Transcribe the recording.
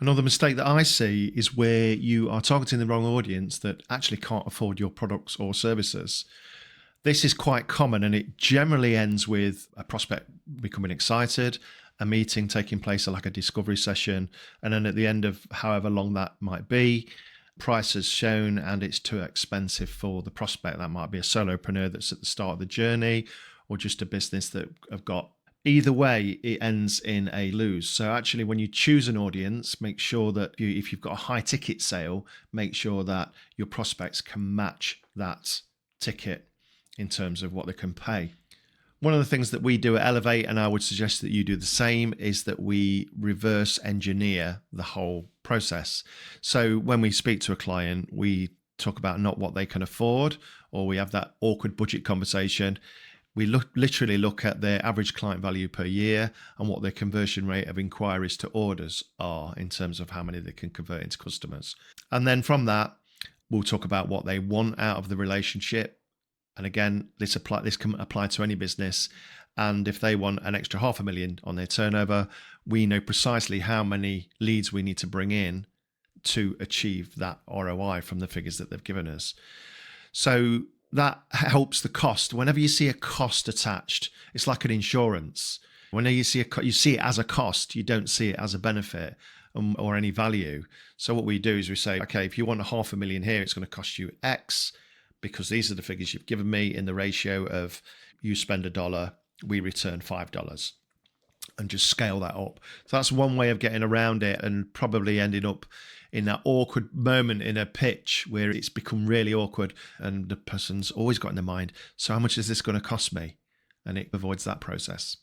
Another mistake that I see is where you are targeting the wrong audience that actually can't afford your products or services. This is quite common and it generally ends with a prospect becoming excited, a meeting taking place like a discovery session, and then at the end of however long that might be, price is shown and it's too expensive for the prospect. That might be a solopreneur that's at the start of the journey or just a business that have got. Either way, it ends in a lose. So actually, when you choose an audience, make sure that if you've got a high ticket sale, make sure that your prospects can match that ticket in terms of what they can pay. One of the things that we do at Elevate, and I would suggest that you do the same, is that we reverse engineer the whole process. So when we speak to a client, we talk about not what they can afford, or we have that awkward budget conversation. We literally look at their average client value per year and what their conversion rate of inquiries to orders are in terms of how many they can convert into customers. And then from that, we'll talk about what they want out of the relationship. And again, this can apply to any business. And if they want an extra 500,000 on their turnover, we know precisely how many leads we need to bring in to achieve that ROI from the figures that they've given us. So that helps the cost. Whenever you see a cost attached, it's like an insurance. Whenever you see it as a cost, you don't see it as a benefit or any value. So what we do is we say, okay, if you want 500,000 here, it's going to cost you X, because these are the figures you've given me in the ratio of you spend $1, we return $5, and just scale that up. So that's one way of getting around it and probably ending up in that awkward moment in a pitch where it's become really awkward and the person's always got in their mind, so how much is this going to cost me? And it avoids that process.